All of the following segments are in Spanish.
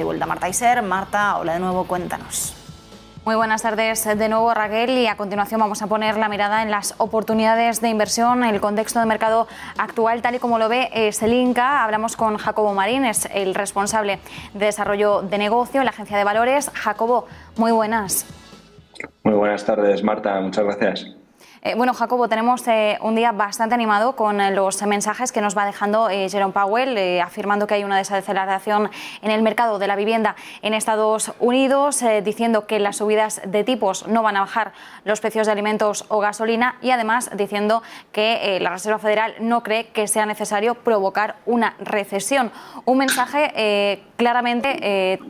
De vuelta Marta Iser. Marta, hola de nuevo, cuéntanos. Muy buenas tardes de nuevo, Raquel, y a continuación vamos a poner la mirada en las oportunidades de inversión, en el contexto de mercado actual, tal y como lo ve Selinka. Hablamos con Jacobo Marín, es el responsable de desarrollo de negocio en la agencia de valores. Jacobo, muy buenas. Muy buenas tardes, Marta, muchas gracias. Bueno, Jacobo, tenemos un día bastante animado con los mensajes que nos va dejando Jerome Powell, afirmando que hay una desaceleración en el mercado de la vivienda en Estados Unidos, diciendo que las subidas de tipos no van a bajar los precios de alimentos o gasolina, y además diciendo que la Reserva Federal no cree que sea necesario provocar una recesión. Un mensaje claramente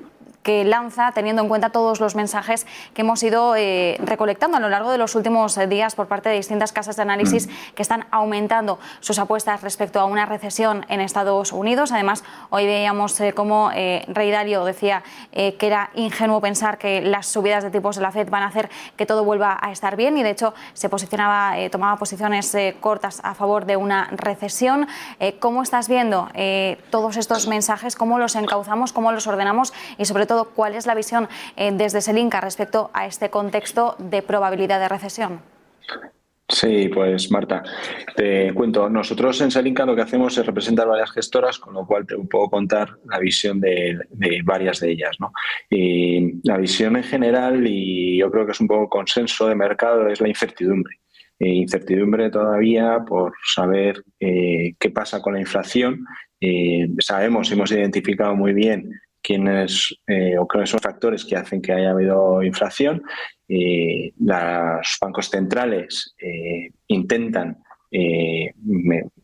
que lanza teniendo en cuenta todos los mensajes que hemos ido recolectando a lo largo de los últimos días por parte de distintas casas de análisis que están aumentando sus apuestas respecto a una recesión en Estados Unidos. Además, hoy veíamos cómo Ray Dalio decía que era ingenuo pensar que las subidas de tipos de la FED van a hacer que todo vuelva a estar bien, y de hecho se posicionaba, tomaba posiciones cortas a favor de una recesión. ¿Cómo estás viendo todos estos mensajes? ¿Cómo los encauzamos? ¿Cómo los ordenamos? Y sobre todo, ¿cuál es la visión desde Selinka respecto a este contexto de probabilidad de recesión? Sí, pues Marta, te cuento. Nosotros en Selinka lo que hacemos es representar varias gestoras, con lo cual te puedo contar la visión de varias de ellas, ¿no? Y la visión en general, y yo creo que es un poco consenso de mercado, es la incertidumbre. Incertidumbre todavía por saber qué pasa con la inflación. Hemos identificado muy bien quiénes o cuáles son los factores que hacen que haya habido inflación. Los bancos centrales intentan,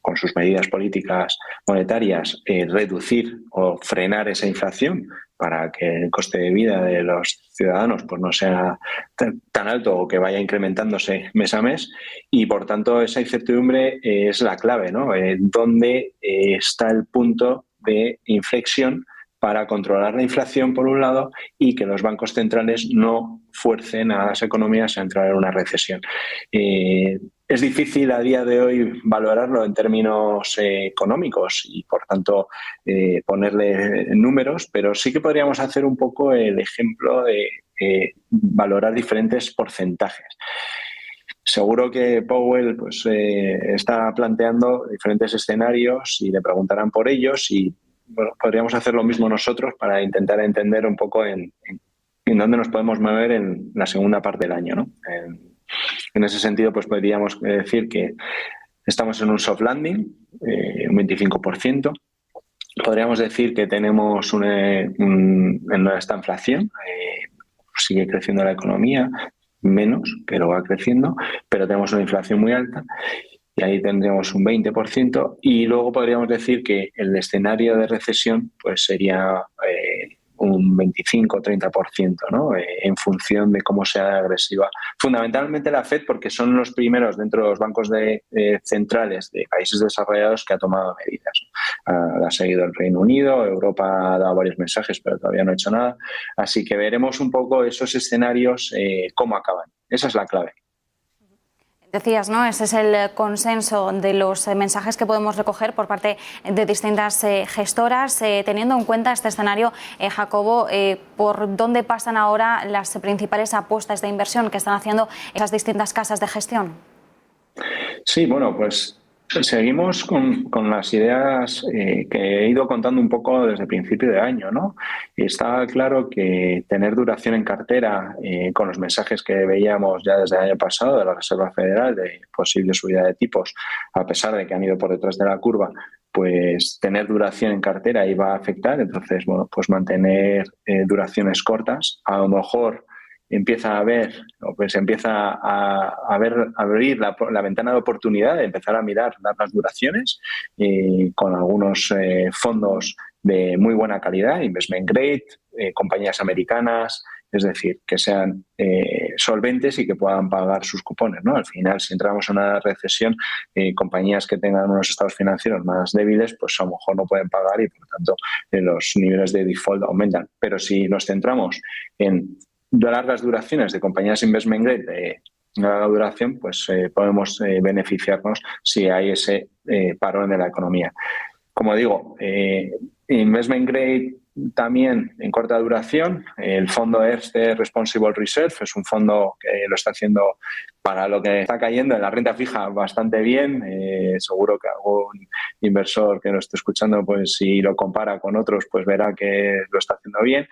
con sus medidas políticas monetarias, reducir o frenar esa inflación para que el coste de vida de los ciudadanos pues no sea tan alto o que vaya incrementándose mes a mes, y por tanto esa incertidumbre es la clave, ¿no? ¿Dónde está el punto de inflexión para controlar la inflación, por un lado, y que los bancos centrales no fuercen a las economías a entrar en una recesión? Es difícil a día de hoy valorarlo en términos económicos y, por tanto, ponerle números, pero sí que podríamos hacer un poco el ejemplo de valorar diferentes porcentajes. Seguro que Powell está planteando diferentes escenarios y le preguntarán por ellos, y bueno, podríamos hacer lo mismo nosotros para intentar entender un poco en dónde nos podemos mover en la segunda parte del año, ¿no? En ese sentido, pues podríamos decir que estamos en un soft landing, un 25%. Podríamos decir que tenemos esta inflación, sigue creciendo la economía, menos, pero va creciendo, pero tenemos una inflación muy alta, y ahí tendríamos un 20%, y luego podríamos decir que el escenario de recesión pues sería un 25 o 30%, ¿no? En función de cómo sea agresiva. Fundamentalmente la FED, porque son los primeros dentro de los bancos centrales de países desarrollados que ha tomado medidas. La ha seguido el Reino Unido, Europa ha dado varios mensajes, pero todavía no ha hecho nada. Así que veremos un poco esos escenarios, cómo acaban. Esa es la clave. Decías, ¿no? Ese es el consenso de los mensajes que podemos recoger por parte de distintas gestoras. Teniendo en cuenta este escenario, Jacobo, ¿por dónde pasan ahora las principales apuestas de inversión que están haciendo esas distintas casas de gestión? Sí, bueno, pues seguimos con las ideas que he ido contando un poco desde el principio de año, ¿no? Está claro que tener duración en cartera, con los mensajes que veíamos ya desde el año pasado de la Reserva Federal de posible subida de tipos, a pesar de que han ido por detrás de la curva, pues tener duración en cartera iba a afectar. Entonces, bueno, pues mantener duraciones cortas, a lo mejor empieza a ver, o pues empieza a abrir la ventana de oportunidad de empezar a mirar largas duraciones, con algunos fondos de muy buena calidad, investment grade, compañías americanas, es decir, que sean solventes y que puedan pagar sus cupones, ¿no? Al final, si entramos en una recesión, compañías que tengan unos estados financieros más débiles, pues a lo mejor no pueden pagar, y por tanto los niveles de default aumentan. Pero si nos centramos en de largas duraciones de compañías investment grade de larga duración, pues podemos beneficiarnos si hay ese parón de la economía. Como digo, investment grade también en corta duración. El fondo Erste Responsible Reserve es un fondo que lo está haciendo para lo que está cayendo en la renta fija bastante bien. Seguro que algún inversor que lo esté escuchando, pues si lo compara con otros, pues verá que lo está haciendo bien.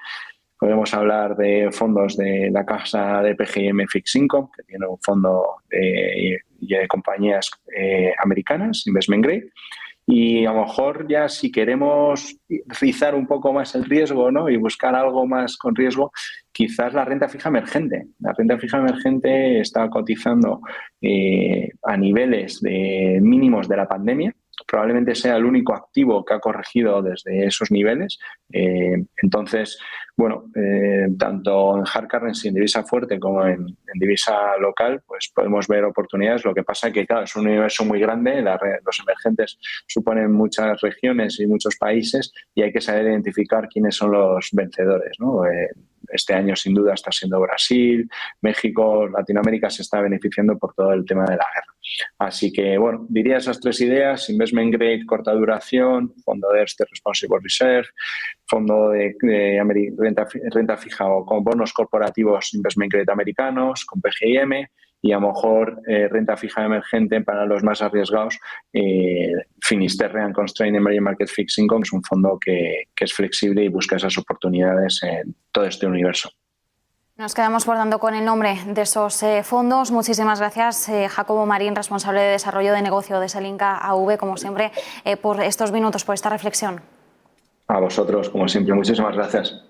Podemos hablar de fondos de la casa de PGIM Fixed Income, que tiene un fondo de compañías americanas, Investment Grade. Y a lo mejor ya si queremos rizar un poco más el riesgo, ¿no?, y buscar algo más con riesgo, quizás la renta fija emergente. La renta fija emergente está cotizando a niveles de mínimos de la pandemia. Probablemente sea el único activo que ha corregido desde esos niveles. Entonces, bueno, tanto en hard currency, en divisa fuerte, como en divisa local, pues podemos ver oportunidades. Lo que pasa es que, claro, es un universo muy grande. Los emergentes suponen muchas regiones y muchos países y hay que saber identificar quiénes son los vencedores, ¿no? Este año, sin duda, está siendo Brasil, México, Latinoamérica se está beneficiando por todo el tema de la guerra. Así que, bueno, diría esas tres ideas: Investment Grade, corta duración, fondo de Erste Responsible Reserve, fondo de renta fija o con bonos corporativos Investment Grade americanos, con PGIM, y a lo mejor renta fija emergente para los más arriesgados, Finisterre Constrained Emerging Market Fixed Income, es un fondo que es flexible y busca esas oportunidades en todo este universo. Nos quedamos por tanto con el nombre de esos fondos. Muchísimas gracias, Jacobo Marín, responsable de desarrollo de negocio de Selinca AV, como siempre, por estos minutos, por esta reflexión. A vosotros, como siempre, muchísimas gracias.